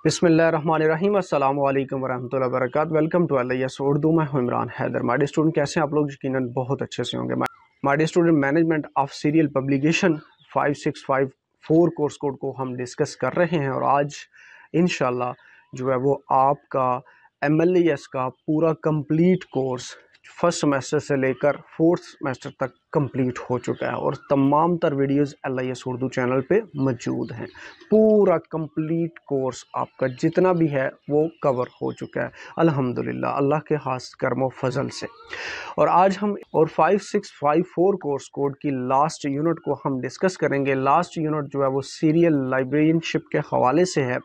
बिस्मिल्लाहिर्रहमानिर्रहीम अस्सलाम वालेकुम वरहमतुल्लाहि वबरकातुहू। Welcome to LIS Urdu. मैं हूं Imran Haider. My dear student, कैसे हैं आप लोग? यकीनन बहुत अच्छे से होंगे। My dear student, management of serial publication 5654 course code को हम डिस्कस कर रहे हैं और आज इंशाल्लाह जो है वो आपका MLES का पूरा कंप्लीट कोर्स फर्स्ट सेमेस्टर से लेकर फोर्थ सेमेस्टर तक कंप्लीट हो चुका है और तमाम तर वीडियोस LIS उर्दू चैनल पे मौजूद हैं। पूरा कंप्लीट कोर्स आपका जितना भी है वो कवर हो चुका है अल्हम्दुलिल्लाह, अल्लाह के खास करमो फजल से। और आज हम 5654 कोर्स कोड की लास्ट यूनिट को हम डिस्कस करेंगे। लास्ट यूनिट जो है वो सीरियल लाइब्रेरियनशिप के हवाले से है।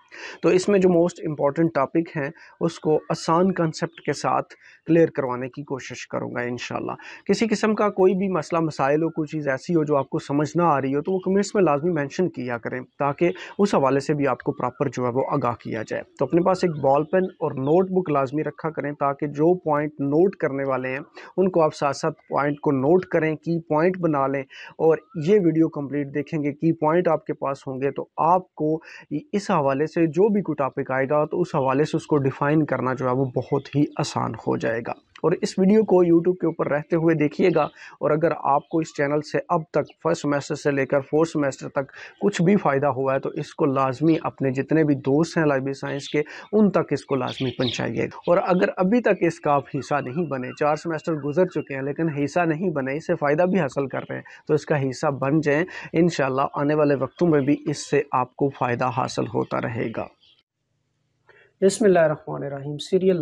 तो इसमें जो मोस्ट इम्पॉर्टेंट टॉपिक हैं उसको आसान कंसेप्ट के साथ क्लियर करवाने की कोशिश करूँगा इंशाल्लाह। किसी किस्म का कोई भी मसला मसाइल हो, कोई चीज़ ऐसी हो जो आपको समझ ना आ रही हो, तो वो कमेंट्स में लाजमी मेंशन किया करें ताकि उस हवाले से भी आपको प्रॉपर जो है वो आगाह किया जाए। तो अपने पास एक बॉल पेन और नोटबुक लाजमी रखा करें ताकि जो पॉइंट नोट करने वाले हैं उनको आप साथ साथ पॉइंट को नोट करें, की पॉइंट बना लें और ये वीडियो कंप्लीट देखेंगे। की पॉइंट आपके पास होंगे तो आपको इस हवाले से जो भी कोई टॉपिक आएगा तो उस हवाले से उसको डिफ़ाइन करना जो है वो बहुत ही आसान हो जाएगा। और इस वीडियो को YouTube के ऊपर रहते हुए देखिएगा। और अगर आपको इस चैनल से अब तक फर्स्ट सेमेस्टर से लेकर फोर्थ सेमेस्टर तक कुछ भी फ़ायदा हुआ है तो इसको लाजमी अपने जितने भी दोस्त हैं लाइब्रेरी साइंस के उन तक इसको लाजमी पहुँचाइएगा। और अगर अभी तक इसका आप हिस्सा नहीं बने, 4 सेमेस्टर गुजर चुके हैं लेकिन हिस्सा नहीं बने, इससे फ़ायदा भी हासिल कर रहे हैं, तो इसका हिस्सा बन जाएँ। इंशाल्लाह आने वाले वक्तों में भी इससे आपको फ़ायदा हासिल होता रहेगा। बिस्मिल्लाहिर्रहमानिर्रहीम। सीरियल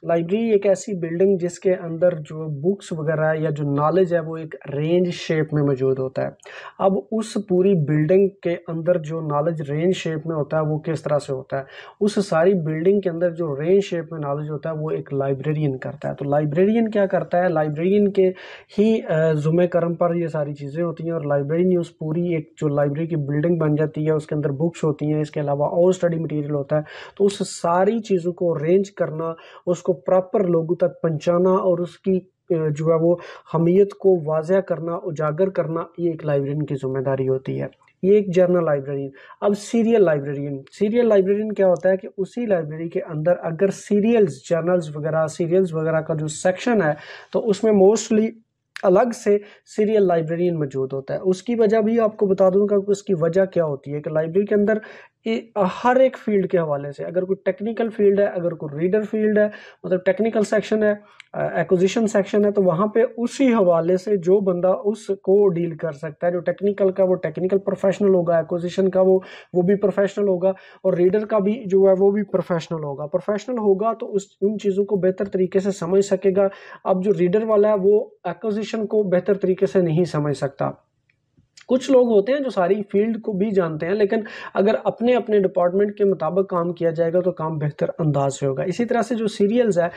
लाइब्रेरी एक ऐसी बिल्डिंग जिसके अंदर जो बुक्स वगैरह या जो नॉलेज है वो एक रेंज शेप में मौजूद होता है। अब उस पूरी बिल्डिंग के अंदर जो नॉलेज रेंज शेप में होता है वो किस तरह से होता है, उस सारी बिल्डिंग के अंदर जो रेंज शेप में नॉलेज होता है वो एक लाइब्रेरियन करता है। तो लाइब्रेरियन क्या करता है, लाइब्रेरियन के ही जुम्मे करम पर ये सारी चीज़ें होती हैं और लाइब्रेरियन उस पूरी एक जो लाइब्रेरी की बिल्डिंग बन जाती है उसके अंदर बुक्स होती हैं, इसके अलावा और स्टडी मटेरियल होता है। तो उस सारी चीज़ों को अरेंज करना, उसको प्रॉपर लोगों तक पहुंचाना और उसकी जो है वो हमीयत को वाज़ह करना, उजागर करना, ये एक लाइब्रेरियन की जिम्मेदारी होती है। ये एक जर्नल लाइब्रेरियन। अब सीरियल लाइब्रेरियन क्या होता है कि उसी लाइब्रेरी के अंदर अगर सीरियल्स वगैरह का जो सेक्शन है तो उसमें मोस्टली अलग से सीरियल लाइब्रेरियन मौजूद होता है। उसकी वजह भी आपको बता दूंगा कि उसकी वजह क्या होती है कि लाइब्रेरी के अंदर हर एक फील्ड के हवाले से, अगर कोई टेक्निकल फील्ड है, अगर कोई रीडर फील्ड है, मतलब टेक्निकल सेक्शन है, एक्विजिशन सेक्शन है, तो वहाँ पे उसी हवाले से जो बंदा उसको डील कर सकता है, जो टेक्निकल का वो टेक्निकल प्रोफेशनल होगा, एक्विजिशन का वो भी प्रोफेशनल होगा और रीडर का भी जो है वो भी प्रोफेशनल होगा तो उन चीज़ों को बेहतर तरीके से समझ सकेगा। अब जो रीडर वाला है वो एक्विजिशन को बेहतर तरीके से नहीं समझ सकता। कुछ लोग होते हैं जो सारी फील्ड को भी जानते हैं, लेकिन अगर अपने अपने डिपार्टमेंट के मुताबिक काम किया जाएगा तो काम बेहतर अंदाज से होगा। इसी तरह से जो सीरियल्स है,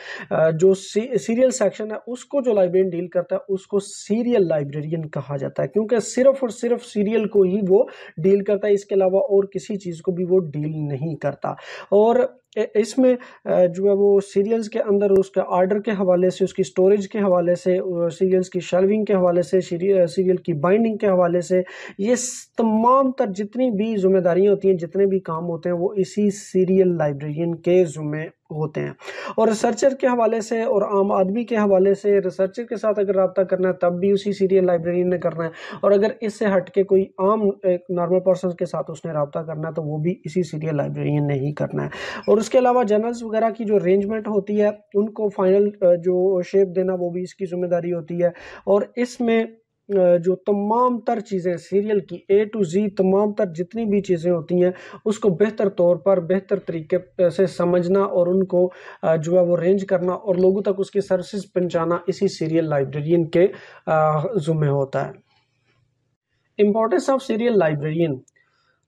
जो सीरियल सेक्शन है, उसको जो लाइब्रेरियन डील करता है उसको सीरियल लाइब्रेरियन कहा जाता है, क्योंकि सिर्फ और सिर्फ सीरियल को ही वो डील करता है, इसके अलावा और किसी चीज़ को भी वो डील नहीं करता। और इसमें जो है वो सीरियल्स के अंदर उसके ऑर्डर के हवाले से, उसकी स्टोरेज के हवाले से, सीरियल्स की शेल्विंग के हवाले से, सीरियल की बाइंडिंग के हवाले से, ये तमाम तर जितनी भी जिम्मेदारियां होती हैं, जितने भी काम होते हैं वो इसी सीरियल लाइब्रेरियन के ज़िम्मे होते हैं। और रिसर्चर के हवाले से और आम आदमी के हवाले से, रिसर्चर के साथ अगर रब्ता करना है तब भी उसी सीरियल लाइब्रेरियन ने करना है, और अगर इससे हट के कोई आम एक नॉर्मल पर्सन के साथ उसने रब्ता करना है तो वो भी इसी सीरियल लाइब्रेरियन ने ही करना है। और उसके अलावा जर्नल्स वगैरह की जो अरेंजमेंट होती है उनको फाइनल जो शेप देना वो भी इसकी जिम्मेदारी होती है। और इसमें जो तमाम तर चीज़ें सीरियल की A to Z तमाम तर जितनी भी चीज़ें होती हैं उसको बेहतर तौर पर बेहतर तरीके से समझना और उनको जो है वो रेंज करना और लोगों तक उसकी सर्विसेज पहुंचाना इसी सीरियल लाइब्रेरियन के ज़िम्मे होता है। Importance of serial librarian.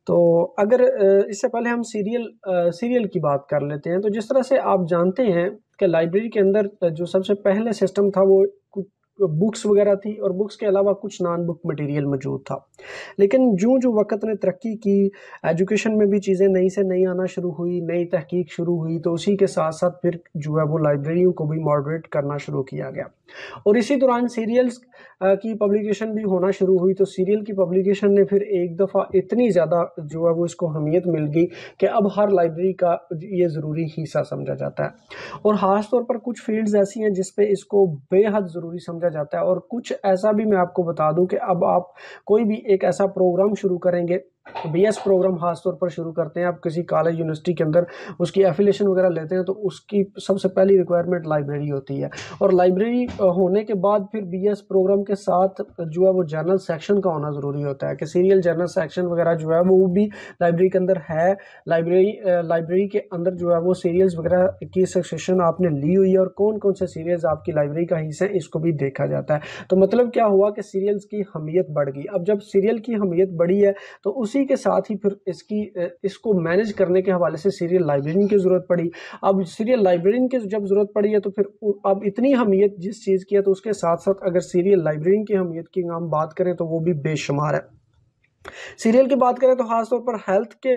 तो अगर इससे पहले हम सीरियल की बात कर लेते हैं। तो जिस तरह से आप जानते हैं कि लाइब्रेरी के अंदर जो सबसे पहले सिस्टम था वो बुक्स वगैरह थी और बुक्स के अलावा कुछ नॉन बुक मटेरियल मौजूद था। लेकिन जो वक्त ने तरक्की की, एजुकेशन में भी चीज़ें नई से नई आना शुरू हुई, नई तहकीक शुरू हुई, तो उसी के साथ साथ फिर जो है वो लाइब्रेरियों को भी मॉडरेट करना शुरू किया गया। और इसी दौरान सीरियल्स की पब्लिकेशन भी होना शुरू हुई। तो सीरियल की पब्लिकेशन ने फिर एक दफ़ा इतनी ज़्यादा जो है वो इसको अहमियत मिल गई कि अब हर लाइब्रेरी का ये ज़रूरी हिस्सा समझा जाता है। और ख़ास तौर पर कुछ फील्ड्स ऐसी हैं जिस पे इसको बेहद ज़रूरी समझा जाता है। और कुछ ऐसा भी मैं आपको बता दूं कि अब आप कोई भी एक ऐसा प्रोग्राम शुरू करेंगे, बीएस प्रोग्राम खास तौर पर शुरू करते हैं, आप किसी कॉलेज यूनिवर्सिटी के अंदर उसकी एफिलिएशन वगैरह लेते हैं, तो उसकी सबसे पहली रिक्वायरमेंट लाइब्रेरी होती है। और लाइब्रेरी होने के बाद फिर बीएस प्रोग्राम के साथ जो है वो जर्नल सेक्शन का होना ज़रूरी होता है कि सीरियल जर्नल सेक्शन वगैरह जो है वो भी लाइब्रेरी के अंदर है। लाइब्रेरी के अंदर जो है वो सीरियल्स वगैरह की सेक्शन आपने ली हुई है और कौन कौन से सीरियल्स आपकी लाइब्रेरी का हिस्सा है इसको भी देखा जाता है। तो मतलब क्या हुआ कि सीरियल्स की अहमियत बढ़ गई। अब जब सीरियल की अहमियत बढ़ी है तो उसी के साथ ही फिर इसको मैनेज करने के हवाले से सीरियल लाइब्रेरियन की ज़रूरत पड़ी। अब सीरियल लाइब्रेरियन की जब ज़रूरत पड़ी है तो फिर अब इतनी अहमियत जिस चीज़ की है तो उसके साथ साथ अगर सीरियल लाइब्रेरियन की अहमियत की हम बात करें तो वो भी बेशुमार है। सीरियल की बात करें तो खासतौर पर हेल्थ के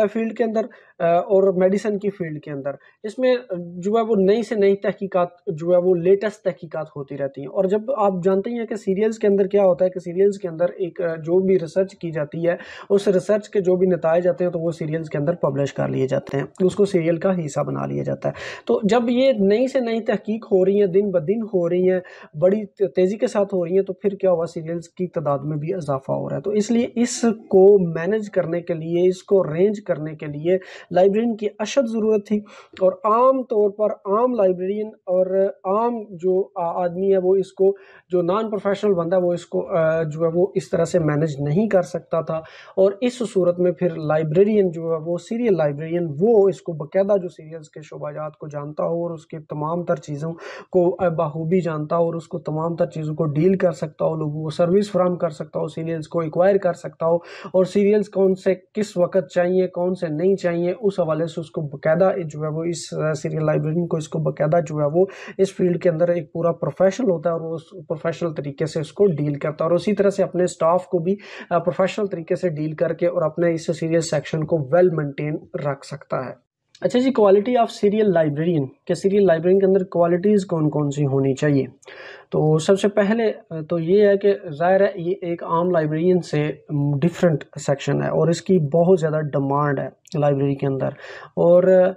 फील्ड के अंदर और मेडिसिन की फील्ड के अंदर इसमें जो है वो नई से नई तहकीकात जो है वो लेटेस्ट तहकीकात होती रहती हैं। और जब आप जानते हैं कि सीरियल्स के अंदर क्या होता है कि सीरियल्स के अंदर एक जो भी रिसर्च की जाती है उस रिसर्च के जो भी नताइज आते हैं तो वो सीरियल्स के अंदर पब्लिश कर लिए जाते हैं, उसको सीरियल का हिस्सा बना लिया जाता है। तो जब ये नई से नई तहकीक हो रही है, दिन ब दिन हो रही है, बड़ी तेज़ी के साथ हो रही है, तो फिर क्या हुआ सीरियल्स की तादाद में भी इजाफा हो रहा है। तो इसलिए इसको मैनेज करने के लिए, इसको अरेंज करने के लिए लाइब्रेरियन की अशद ज़रूरत थी। और आम तौर पर आम लाइब्रेरियन और आम जो आदमी है वो इसको, जो नॉन प्रोफेशनल बंदा है वो इसको जो है वो इस तरह से मैनेज नहीं कर सकता था। और इस सूरत में फिर लाइब्रेरियन जो है वो सीरियल लाइब्रेरियन वो इसको बाकायदा जो सीरियल्स के शोबाजात को जानता हो और उसके तमाम तर चीज़ों को बाखूबी जानता हो और उसको तमाम तर चीज़ों को डील कर सकता हो, लोगों को सर्विस फ्राहम कर सकता हो, सीरियल्स को एक्वायर कर सकता हो और सीरियल्स कौन से किस वक्त चाहिए कौन से नहीं चाहिए उस हवाले से उसको बाकायदा जो है वो इस सीरियल लाइब्रेरियन को इसको बाकायदा जो है वो इस फील्ड के अंदर एक पूरा प्रोफेशनल होता है और वो उस प्रोफेशनल तरीके से उसको डील करता है और उसी तरह से अपने स्टाफ को भी प्रोफेशनल तरीके से डील करके और अपने इस सीरियल सेक्शन को वेल मेंटेन रख सकता है। अच्छा जी, क्वालिटी ऑफ सीरियल लाइब्रेरियन के सीरियल लाइब्रेरियन के अंदर क्वालिटीज़ कौन कौन सी होनी चाहिए? तो सबसे पहले तो ये है कि ज़ाहिर है ये एक आम लाइब्रेरियन से डिफरेंट सेक्शन है और इसकी बहुत ज़्यादा डिमांड है लाइब्रेरी के अंदर। और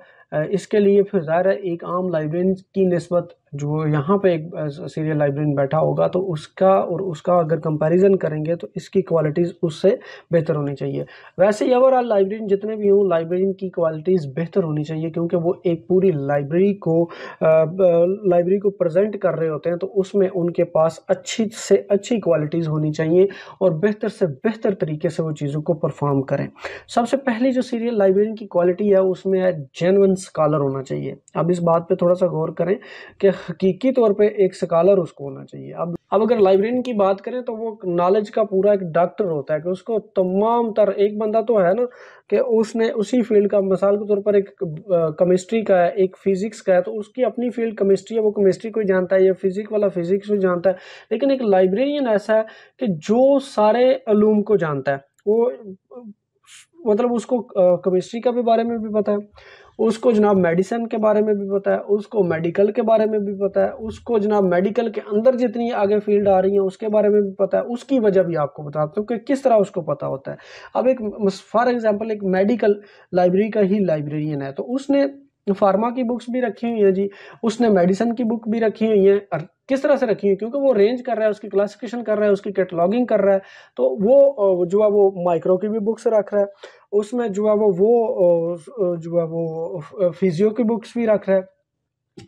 इसके लिए फिर ज़ाहिर है एक आम लाइब्रेरियन की निस्बत जो यहाँ पे एक सीरियल लाइब्रेरियन बैठा होगा तो उसका और उसका अगर कंपैरिजन करेंगे तो इसकी क्वालिटीज़ उससे बेहतर होनी चाहिए। वैसे ही ओवरऑल लाइब्रेरियन जितने भी हों, लाइब्रेरियन की क्वालिटीज़ बेहतर होनी चाहिए क्योंकि वो एक पूरी लाइब्रेरी को प्रेजेंट कर रहे होते हैं तो उसमें उनके पास अच्छी से अच्छी क्वालिटीज़ होनी चाहिए और बेहतर से बेहतर तरीके से वो चीज़ों को परफॉर्म करें। सबसे पहली जो सीरियल लाइब्रेरियन की क्वालिटी है उसमें है जेन्युइन स्कॉलर होना चाहिए। अब इस बात पे थोड़ा सा गौर करें कि हकीकी तौर पे एक स्कॉलर उसको होना चाहिए। अब अगर लाइब्रेरियन की बात करें तो वो नॉलेज का पूरा एक डॉक्टर होता है कि उसको तमाम तर, एक बंदा तो है ना कि उसने उसी फील्ड का, मिसाल के तौर पर एक केमिस्ट्री का है, एक फिजिक्स का है, तो उसकी अपनी फील्ड केमिस्ट्री है, वो केमिस्ट्री को जानता है, या फिजिक्स वाला फिजिक्स को जानता है। लेकिन एक लाइब्रेरियन ऐसा है कि जो सारे अलूम को जानता है। वो मतलब उसको केमिस्ट्री का भी बारे में भी पता है, उसको जनाब मेडिसिन के बारे में भी पता है, उसको मेडिकल के बारे में भी पता है, उसको जनाब मेडिकल के अंदर जितनी आगे फील्ड आ रही है उसके बारे में भी पता है। उसकी वजह भी आपको बताता हूँ कि किस तरह उसको पता होता है। अब एक फॉर एग्जांपल एक मेडिकल लाइब्रेरी का ही लाइब्रेरियन है तो उसने फार्मा की बुक्स भी रखी हुई है जी, उसने मेडिसिन की बुक भी रखी हुई है। और किस तरह से रखी है? क्योंकि वो रेंज कर रहा है, उसकी क्लासिफिकेशन कर रहा है, उसकी कैटलॉगिंग कर रहा है, तो वो जो है वो माइक्रो की भी बुक्स रख रहा है, उसमें जो है वो फिजियो की बुक्स भी रख रहा है।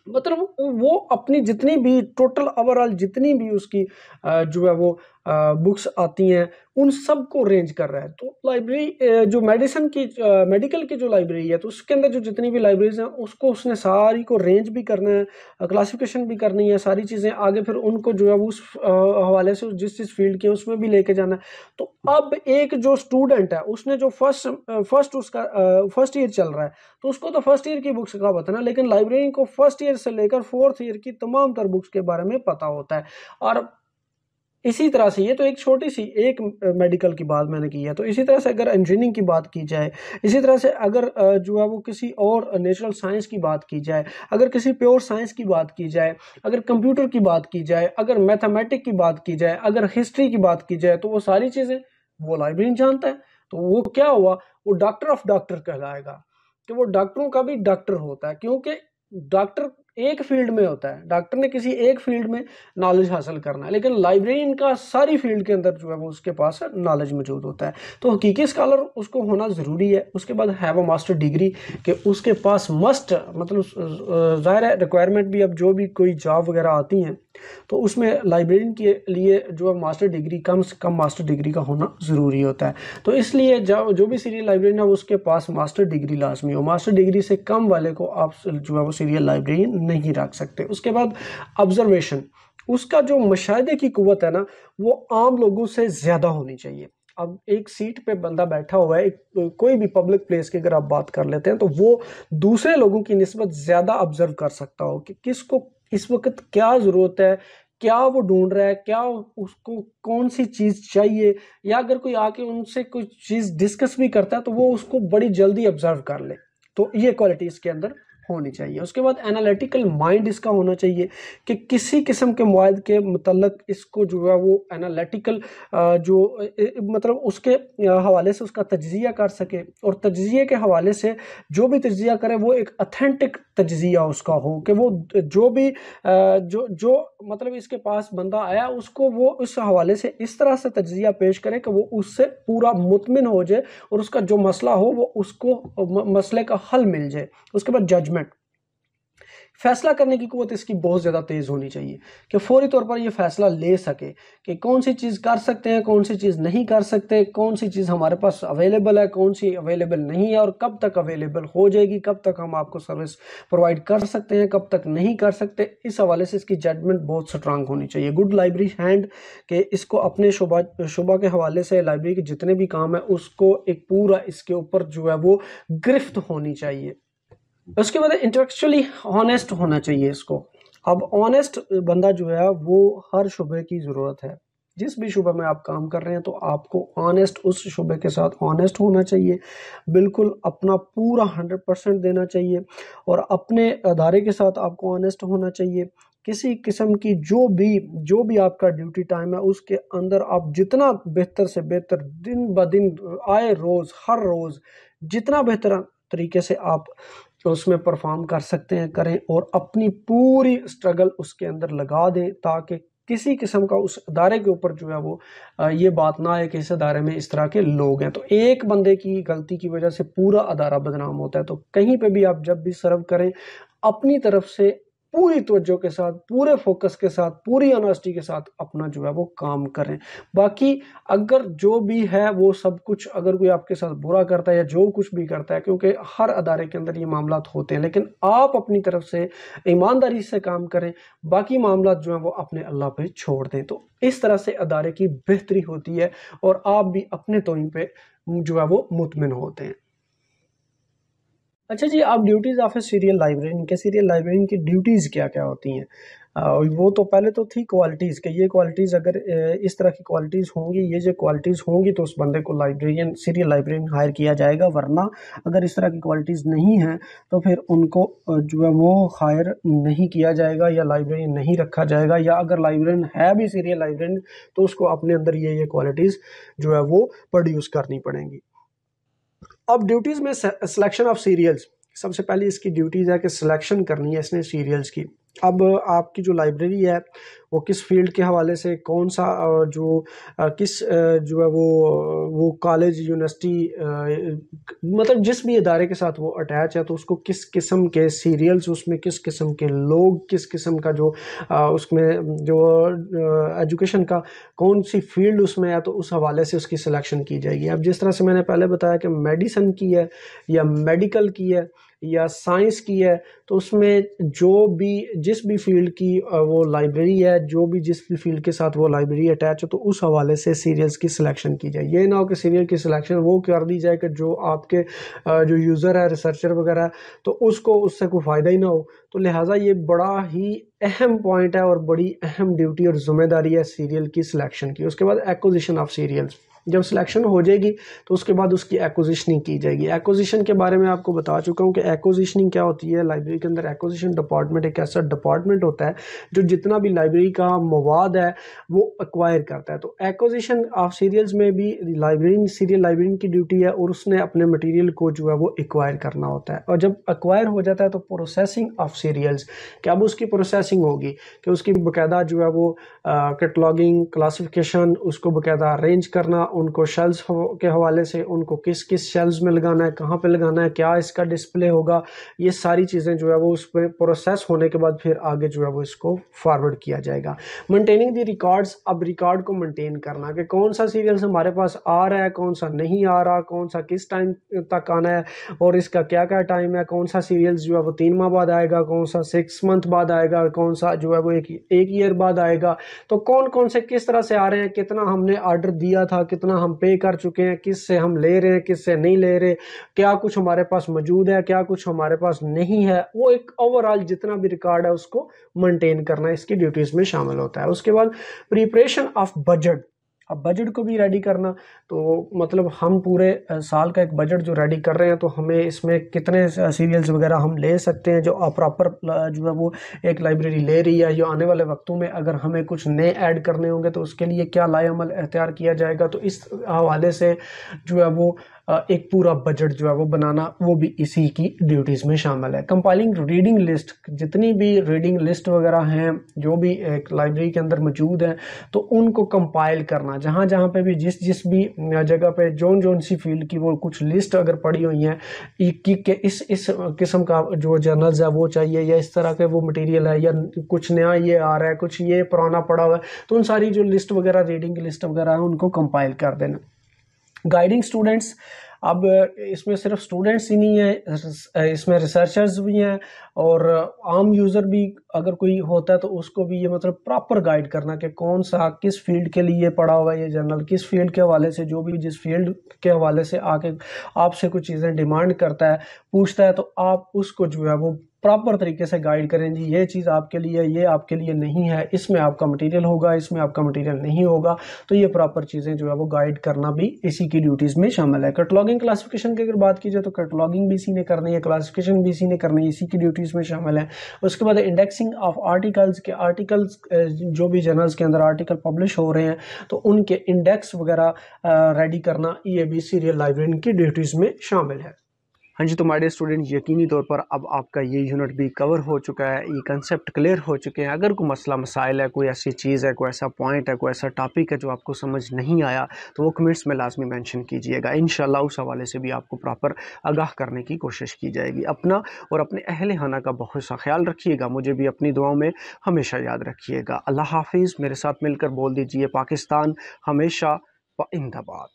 मतलब वो अपनी जितनी भी टोटल ओवरऑल जितनी भी उसकी जो है वो बुक्स आती हैं उन सब को रेंज कर रहा है। तो लाइब्रेरी जो मेडिसिन की मेडिकल की जो लाइब्रेरी है तो उसके अंदर जो जितनी भी लाइब्रेरीज हैं उसको उसने सारी को रेंज भी करना है, क्लासिफिकेशन भी करनी है, सारी चीज़ें आगे फिर उनको जो है वो उस हवाले से जिस फील्ड के उसमें भी लेके जाना है। तो अब एक जो स्टूडेंट है उसने जो फर्स्ट ईयर चल रहा है तो उसको तो फर्स्ट ईयर की बुक्स का पता ना, लेकिन लाइब्रेरी को फर्स्ट ईयर से लेकर फोर्थ ईयर की तमाम तर बुक्स के बारे में पता होता है। और इसी तरह से ये तो एक छोटी सी एक मेडिकल की बात मैंने की है, तो इसी तरह से अगर इंजीनियरिंग की बात की जाए, इसी तरह से अगर जो है वो किसी और नेचुरल साइंस की बात की जाए, अगर किसी प्योर साइंस की बात की जाए, अगर कंप्यूटर की बात की जाए, अगर मैथमेटिक की बात की जाए, अगर हिस्ट्री की बात की जाए, तो वो सारी चीज़ें वो लाइब्रेरियन जानता है। तो वो क्या हुआ, वो डॉक्टर ऑफ डॉक्टर कहलाएगा, कि वो डॉक्टरों का भी डॉक्टर होता है, क्योंकि डॉक्टर एक फील्ड में होता है, डॉक्टर ने किसी एक फील्ड में नॉलेज हासिल करना है, लेकिन लाइब्रेरियन का सारी फील्ड के अंदर जो है वो उसके पास नॉलेज मौजूद होता है। तो हकीकी स्कॉलर उसको होना ज़रूरी है। उसके बाद हैव अ मास्टर डिग्री, कि उसके पास मस्ट मतलब ज़ाहिर है रिक्वायरमेंट भी, अब जो भी कोई जॉब वगैरह आती हैं तो उसमें लाइब्रेरियन के लिए जो है मास्टर डिग्री, कम से कम मास्टर डिग्री का होना ज़रूरी होता है। तो इसलिए जो भी सीरियल लाइब्रेरियन है उसके पास मास्टर डिग्री लाजमी हो। मास्टर डिग्री से कम वाले को आप जो है वो सीरियल लाइब्रेरियन नहीं रख सकते। उसके बाद ऑब्जर्वेशन, उसका जो मुशाहिदे की कुव्वत है ना, वो आम लोगों से ज़्यादा होनी चाहिए। अब एक सीट पे बंदा बैठा हुआ है, एक कोई भी पब्लिक प्लेस की अगर आप बात कर लेते हैं, तो वो दूसरे लोगों की निस्बत ज़्यादा ऑब्जर्व कर सकता हो कि किसको इस वक्त क्या ज़रूरत है, क्या वो ढूंढ रहा है, क्या उसको कौन सी चीज़ चाहिए, या अगर कोई आके उनसे कोई चीज़ डिस्कस भी करता है तो वो उसको बड़ी जल्दी ऑब्जर्व कर ले। तो ये क्वालिटी इसके अंदर होनी चाहिए। उसके बाद एनालिटिकल माइंड इसका होना चाहिए, कि किसी किस्म के मुआद के मतलब इसको जो है वो एनालिटिकल जो मतलब उसके हवाले से उसका तज्जिया कर सके, और तज्जिए के हवाले से जो भी तज्जिया करे वो एक ऑथेंटिक तज्जिया उसका हो, कि वो जो भी जो मतलब इसके पास बंदा आया उसको वो उस हवाले से इस तरह से तज्जिया पेश करे कि वो उससे पूरा मुतमिन हो जाए, और उसका जो मसला हो वो उसको मसले का हल मिल जाए। उसके बाद जजमेंट, फैसला करने की कुव्वत इसकी बहुत ज़्यादा तेज़ होनी चाहिए, कि फौरी तौर पर ये फैसला ले सके कि कौन सी चीज़ कर सकते हैं, कौन सी चीज़ नहीं कर सकते, कौन सी चीज़ हमारे पास अवेलेबल है, कौन सी अवेलेबल नहीं है, और कब तक अवेलेबल हो जाएगी, कब तक हम आपको सर्विस प्रोवाइड कर सकते हैं, कब तक नहीं कर सकते। इस हवाले से इसकी जजमेंट बहुत स्ट्रांग होनी चाहिए। गुड लाइब्रेरी हैंड, कि इसको अपने शुबा के हवाले से लाइब्रेरी के जितने भी काम है उसको एक पूरा इसके ऊपर जो है वो गिरफ्त होनी चाहिए। उसके बाद इंटेलेक्चुअली ऑनेस्ट होना चाहिए इसको। अब ऑनेस्ट बंदा जो है वो हर शुबे की ज़रूरत है। जिस भी शुबे में आप काम कर रहे हैं तो आपको ऑनेस्ट उस शुबे के साथ ऑनेस्ट होना चाहिए, बिल्कुल अपना पूरा 100% देना चाहिए, और अपने अदारे के साथ आपको ऑनेस्ट होना चाहिए। किसी किस्म की जो भी आपका ड्यूटी टाइम है उसके अंदर आप जितना बेहतर से बेहतर दिन ब दिन आए रोज़ हर रोज़ जितना बेहतर तरीके से आप उसमें परफॉर्म कर सकते हैं करें, और अपनी पूरी स्ट्रगल उसके अंदर लगा दें, ताकि किसी किस्म का उस अदारे के ऊपर जो है वो ये बात ना आए कि इस अदारे में इस तरह के लोग हैं। तो एक बंदे की गलती की वजह से पूरा अदारा बदनाम होता है। तो कहीं पे भी आप जब भी सर्व करें अपनी तरफ से पूरी तवज्जो के साथ, पूरे फोकस के साथ, पूरी ऑनेस्टी के साथ अपना जो है वो काम करें। बाकी अगर जो भी है वो सब कुछ अगर कोई आपके साथ बुरा करता है या जो कुछ भी करता है, क्योंकि हर अदारे के अंदर ये मामला होते हैं, लेकिन आप अपनी तरफ से ईमानदारी से काम करें, बाकी मामला जो है वो अपने अल्लाह पे छोड़ दें। तो इस तरह से अदारे की बेहतरी होती है और आप भी अपने तौर पे जो है वो मुतमिन होते हैं। अच्छा जी, आप duties of A serial librarian के सीरियल लाइब्रेरियन की ड्यूटीज़ क्या-क्या होती हैं? वो तो पहले तो थी क्वालिटीज़, कि ये क्वालिटीज़ अगर इस तरह की क्वालिटीज़ होंगी, ये जो क्वालिटीज़ होंगी तो उस बंदे को लाइब्रेरियन सीरियल लाइब्रेरियन हायर किया जाएगा, वरना अगर इस तरह की क्वालिटीज़ नहीं हैं तो फिर उनको जो है वो हायर नहीं किया जाएगा या लाइब्रेरियन नहीं रखा जाएगा, या अगर लाइब्रेरियन है भी सीरियल लाइब्रेरियन तो उसको अपने अंदर ये क्वालिटीज़ जो है वो प्रोड्यूस करनी पड़ेंगी। अब ड्यूटीज़ में सिलेक्शन ऑफ सीरियल्स, सबसे पहले इसकी ड्यूटीज़ है कि सिलेक्शन करनी है इसने सीरियल्स की। अब आपकी जो लाइब्रेरी है वो किस फील्ड के हवाले से कौन सा किस जो है वो कॉलेज यूनिवर्सिटी मतलब जिस भी इदारे के साथ वो अटैच है, तो उसको किस किस्म के सीरियल्स, उसमें किस किस्म के लोग, किस किस्म का जो उसमें जो एजुकेशन का कौन सी फील्ड उसमें है, तो उस हवाले से उसकी सिलेक्शन की जाएगी। अब जिस तरह से मैंने पहले बताया कि मेडिसन की है या मेडिकल की है या साइंस की है, तो उसमें जो भी जिस भी फील्ड की वो लाइब्रेरी है, जो भी जिस भी फील्ड के साथ वो लाइब्रेरी अटैच हो, तो उस हवाले से सीरियल्स की सिलेक्शन की जाए। ये ना हो कि सीरियल की सिलेक्शन वो कर दी जाए कि जो आपके जो यूज़र है, रिसर्चर वगैरह, तो उसको उससे कोई फ़ायदा ही ना हो। तो लिहाजा ये बड़ा ही अहम पॉइंट है और बड़ी अहम ड्यूटी और ज़िम्मेदारी है सीरियल की सिलेक्शन की। उसके बाद एक्विजिशन ऑफ सीरियल्स, जब सिलेक्शन हो जाएगी तो उसके बाद उसकी एक्विजिशनिंग की जाएगी। एक्विजिशन के बारे में आपको बता चुका हूँ कि एक्विजिशनिंग क्या होती है। लाइब्रेरी के अंदर एक्विजिशन डिपार्टमेंट एक ऐसा डिपार्टमेंट होता है जो जितना भी लाइब्रेरी का मवाद है वो एक्वायर करता है। तो एक्विजिशन ऑफ सीरियल्स में भी लाइब्रेरियन की ड्यूटी है और उसने अपने मटेरियल को जो है वो एक्वायर करना होता है। और जब एक्वायर हो जाता है तो प्रोसेसिंग ऑफ सीरियल्स, क्या अब उसकी प्रोसेसिंग होगी कि उसकी बाकायदा जो है वो कैटलॉगिंग, क्लासिफिकेशन, उसको बाकायदा अरेंज करना, उनको शेल्स के हवाले से उनको किस किस शेल्स में लगाना है, कहाँ पे लगाना है, क्या इसका डिस्प्ले होगा, ये सारी चीज़ें जो है वो उस पर प्रोसेस होने के बाद फिर आगे जो है वो इसको फॉरवर्ड किया जाएगा। मेंटेनिंग द रिकॉर्ड्स, अब रिकॉर्ड को मेंटेन करना कि कौन सा सीरियल हमारे पास आ रहा है, कौन सा नहीं आ रहा, कौन सा किस टाइम तक आना है और इसका क्या क्या टाइम है, कौन सा सीरियल जो है वो 3 माह बाद आएगा, कौन सा 6 मंथ बाद आएगा, कौन सा जो है वो एक ईयर बाद आएगा। तो कौन कौन से किस तरह से आ रहे हैं, कितना हमने ऑर्डर दिया था, कितना हम पे कर चुके हैं, किस से हम ले रहे हैं, किस से नहीं ले रहे, क्या कुछ हमारे पास मौजूद है, क्या कुछ हमारे पास नहीं है, वो एक ओवरऑल जितना भी रिकॉर्ड है उसको मेंटेन करना इसकी ड्यूटीज में शामिल होता है। उसके बाद प्रिपरेशन ऑफ बजट, अब बजट को भी रेडी करना, तो मतलब हम पूरे साल का एक बजट जो रेडी कर रहे हैं तो हमें इसमें कितने सीरियल्स वगैरह हम ले सकते हैं जो प्रॉपर जो है वो एक लाइब्रेरी ले रही है। जो आने वाले वक्तों में अगर हमें कुछ नए ऐड करने होंगे तो उसके लिए क्या लाएअमल एख्तियार किया जाएगा। तो इस हवाले से जो है वो एक पूरा बजट जो है वो बनाना वो भी इसी की ड्यूटीज़ में शामिल है। कंपाइलिंग रीडिंग लिस्ट, जितनी भी रीडिंग लिस्ट वगैरह हैं जो भी एक लाइब्रेरी के अंदर मौजूद हैं तो उनको कंपाइल करना, जहाँ जहाँ पे भी जिस भी जगह पे जोन सी फील्ड की वो कुछ लिस्ट अगर पड़ी हुई हैं कि इस किस्म का जो जर्नल्स है वो चाहिए या इस तरह के वो मटेरियल है या कुछ नया ये आ रहा है, कुछ ये पुराना पड़ा हुआ है, तो उन सारी जो लिस्ट वगैरह रीडिंग लिस्ट वगैरह है उनको कंपाइल कर देना। गाइडिंग स्टूडेंट्स, अब इसमें सिर्फ स्टूडेंट्स ही नहीं है, इसमें रिसर्चर्स भी हैं और आम यूज़र भी अगर कोई होता है तो उसको भी ये मतलब प्रॉपर गाइड करना कि कौन सा किस फील्ड के लिए पढ़ा हुआ है ये जर्नल, किस फील्ड के हवाले से, जो भी जिस फील्ड के हवाले से आके आपसे कुछ चीज़ें डिमांड करता है, पूछता है, तो आप उसको जो है वो प्रॉपर तरीके से गाइड करें। जी ये चीज़ आपके लिए, ये आपके लिए नहीं है, इसमें आपका मटेरियल होगा, इसमें आपका मटेरियल नहीं होगा। तो ये प्रॉपर चीज़ें जो है वो गाइड करना भी इसी की ड्यूटीज़ में शामिल है। कैटलॉगिंग क्लासिफिकेशन की अगर बात की जाए तो कैटलॉगिंग भी इसी ने करनी है, क्लासिफिकेशन भी इसी ने करनी है, इसी की ड्यूटीज़ में शामिल है। उसके बाद इंडेक्सिंग ऑफ आर्टिकल्स के, आर्टिकल्स जो भी जर्नल्स के अंदर आर्टिकल पब्लिश हो रहे हैं तो उनके इंडेक्स वगैरह रेडी करना, ये भी सीरियल लाइब्रेरियन की ड्यूटीज़ में शामिल है। हाँ जी, तो हमारे स्टूडेंट यकीनी तौर पर अब आपका ये यूनिट भी कवर हो चुका है, ये कंसेप्ट क्लियर हो चुके हैं। अगर कोई मसला मसाइल है, कोई ऐसी चीज़ है, कोई ऐसा पॉइंट है, कोई ऐसा टॉपिक है जो आपको समझ नहीं आया तो वो कमेंट्स में लाजमी मेंशन कीजिएगा। इंशाल्लाह उस हवाले से भी आपको प्रॉपर आगाह करने की कोशिश की जाएगी। अपना और अपने अहले खाना का बहुत सा ख्याल रखिएगा, मुझे भी अपनी दुआओं में हमेशा याद रखिएगा। अल्लाह हाफिज़। मेरे साथ मिलकर बोल दीजिए, पाकिस्तान हमेशा व जिंदाबाद।